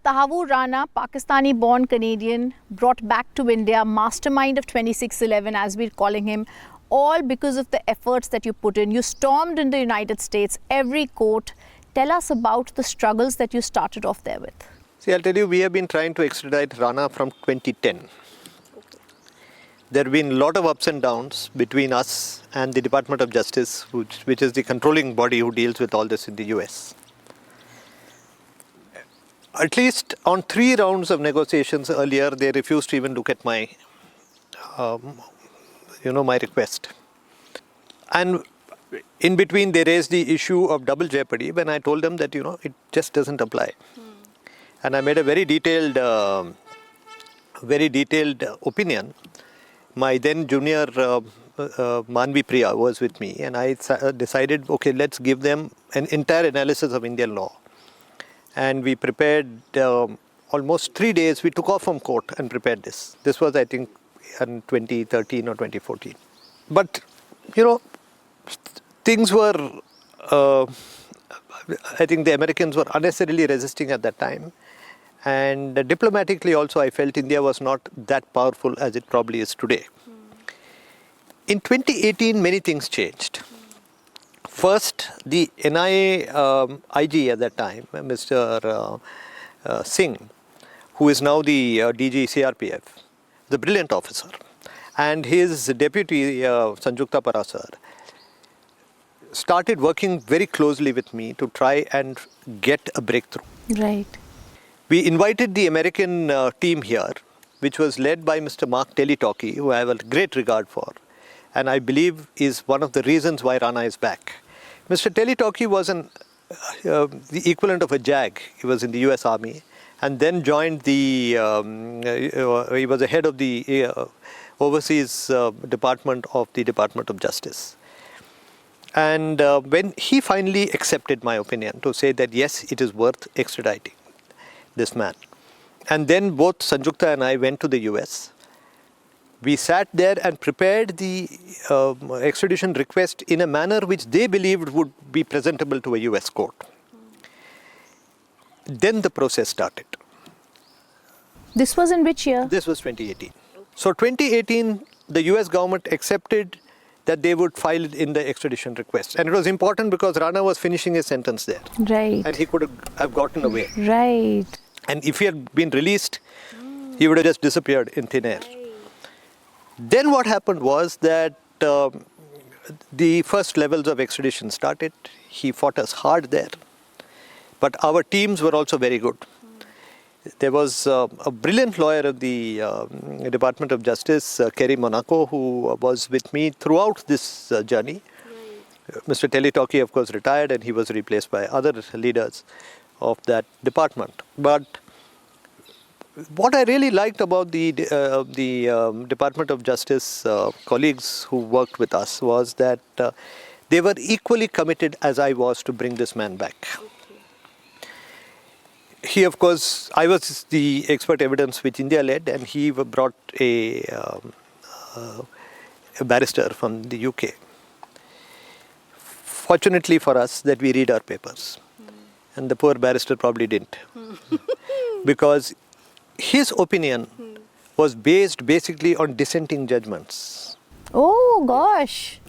Tahawur Rana, Pakistani-born Canadian, brought back to India, mastermind of 2611 as we're calling him, all because of the efforts that you put in. You stormed in the United States, every court. Tell us about the struggles that you started off there with. See, I'll tell you, we have been trying to extradite Rana from 2010. There have been a lot of ups and downs between us and the Department of Justice, which is the controlling body who deals with all this in the US. At least on 3 rounds of negotiations earlier, they refused to even look at my, my request. And in between, they raised the issue of double jeopardy when I told them that, it just doesn't apply. And I made a very detailed opinion. My then junior Manvi Priya was with me, and I decided, okay, let's give them an entire analysis of Indian law. And we prepared almost 3 days. We took off from court and prepared this. This was, I think, in 2013 or 2014. But, things were, I think the Americans were unnecessarily resisting at that time. And diplomatically also, I felt India was not that powerful as it probably is today. In 2018, many things changed. First, the NIA IG at that time, Mr. Singh, who is now the DG CRPF, the brilliant officer, and his deputy, Sanjukta Parasar, started working very closely with me to try and get a breakthrough. Right. We invited the American team here, which was led by Mr. Mark Teletoki, who I have a great regard for, and I believe is one of the reasons why Rana is back. Mr. Teletoki was the equivalent of a JAG. He was in the US Army and then joined he was the head of the overseas department of the Department of Justice. And when he finally accepted my opinion to say that yes, it is worth extraditing this man. And then both Sanjukta and I went to the US. We sat there and prepared the extradition request in a manner which they believed would be presentable to a US court. Then the process started. This was in which year? This was 2018. So 2018, the US government accepted that they would file in the extradition request. And it was important because Rana was finishing his sentence there. Right. And he could have gotten away. Right. And if he had been released, he would have just disappeared in thin air. Then what happened was that the first levels of extradition started. He fought us hard there. But our teams were also very good. There was a brilliant lawyer of the Department of Justice, Kerry Monaco, who was with me throughout this journey. Right. Mr. Teletoki, of course, retired, and he was replaced by other leaders of that department. But what I really liked about the Department of Justice colleagues who worked with us was that they were equally committed as I was to bring this man back. Okay. He, of course, I was the expert evidence which India led, and he brought a barrister from the UK. Fortunately for us that we read our papers. And the poor barrister probably didn't. Because his opinion was based basically on dissenting judgments. Oh gosh.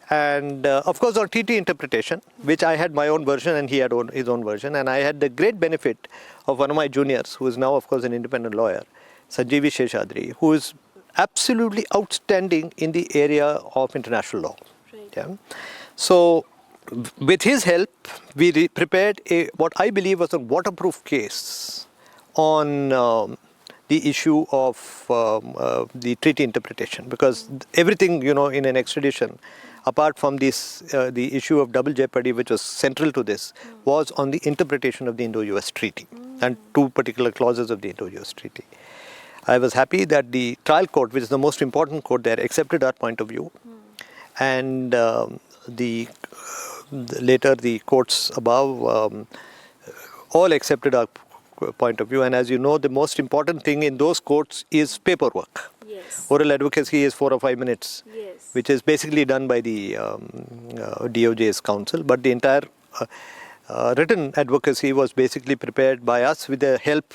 And of course on TT interpretation, which I had my own version and he had his own version. And I had the great benefit of one of my juniors, who is now of course an independent lawyer, Sanjeevi Sheshadri, who is absolutely outstanding in the area of international law. Right. Yeah? So with his help, we prepared what I believe was a waterproof case on the issue of the treaty interpretation, because everything, in an extradition, apart from this, the issue of double jeopardy, which was central to this, was on the interpretation of the Indo-US treaty and 2 particular clauses of the Indo-US treaty. I was happy that the trial court, which is the most important court there, accepted our point of view, and later the courts above all accepted our point of view. And as you know, the most important thing in those courts is paperwork. Yes. Oral advocacy is 4 or 5 minutes, yes, which is basically done by the DOJ's counsel, but the entire written advocacy was basically prepared by us with the help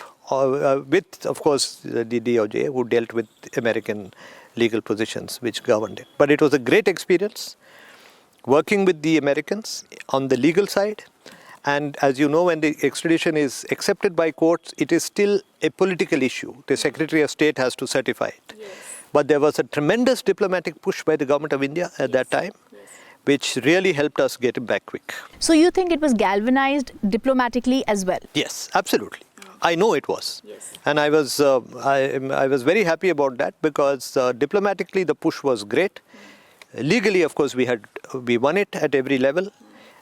with, of course, the DOJ, who dealt with American legal positions which governed it. But it was a great experience working with the Americans on the legal side. And as you know, when the extradition is accepted by courts, it is still a political issue. The Secretary of State has to certify it. Yes. But there was a tremendous diplomatic push by the government of India at that time, which really helped us get him back quick. So you think it was galvanized diplomatically as well? Yes, absolutely. I know it was. Yes. And I was very happy about that, because diplomatically the push was great. Legally, of course, we won it at every level.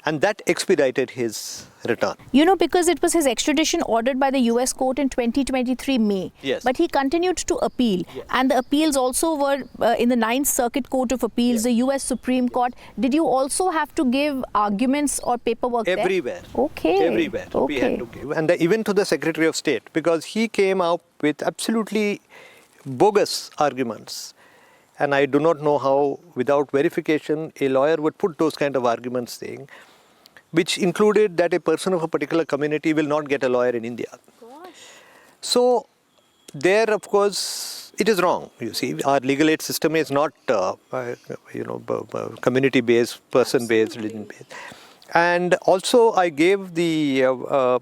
And that expedited his return. You know, because it was his extradition ordered by the US court in 2023 May. Yes. But he continued to appeal. Yes. And the appeals also were in the 9th Circuit Court of Appeals, yes, the US Supreme Court. Did you also have to give arguments or paperwork everywhere? There? Okay. Everywhere. Okay. We had to give. And even to the Secretary of State, because he came out with absolutely bogus arguments. And I do not know how, without verification, a lawyer would put those kind of arguments saying, which included that a person of a particular community will not get a lawyer in India. Gosh. So there, of course, it is wrong. You see, our legal aid system is not, community-based, person-based, religion-based. And also, I gave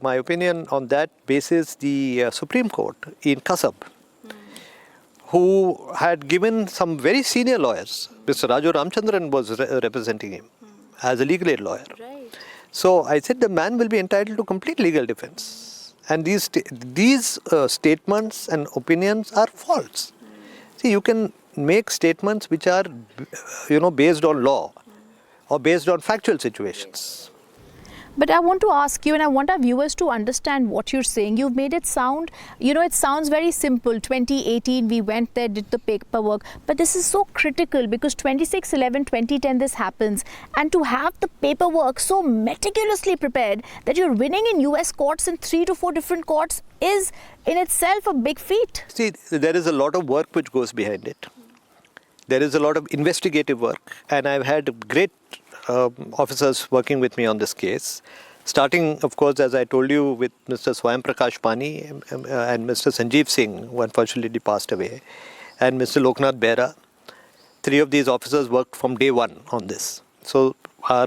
my opinion on that basis the Supreme Court in Kasab, who had given some very senior lawyers. Mr. Raju Ramchandran was representing him as a legal aid lawyer. Right. So I said the man will be entitled to complete legal defense. And these statements and opinions are false. See, you can make statements which are, based on law or based on factual situations. But I want to ask you, and I want our viewers to understand what you're saying. You've made it sound, it sounds very simple. 2018, we went there, did the paperwork. But this is so critical, because 26/11, 2010, this happens. And to have the paperwork so meticulously prepared that you're winning in US courts in 3 to 4 different courts is in itself a big feat. See, there is a lot of work which goes behind it. There is a lot of investigative work. And I've had great officers working with me on this case, starting, of course, as I told you, with Mr. Swayam Prakash Pani and Mr. Sanjeev Singh, who unfortunately passed away, and Mr. Loknath Behra. 3 of these officers worked from day one on this. So our,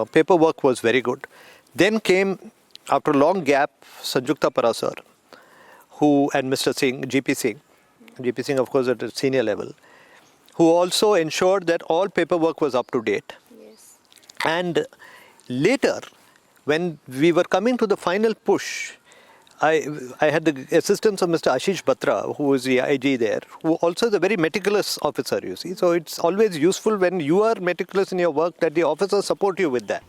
paperwork was very good. Then came, after a long gap, Sanjukta Parasar, and Mr. Singh, GP Singh, of course, at a senior level, who also ensured that all paperwork was up to date. Yes. And later, when we were coming to the final push, I had the assistance of Mr. Ashish Batra, who was the IG there, who also is a very meticulous officer, you see. So it's always useful when you are meticulous in your work that the officers support you with that.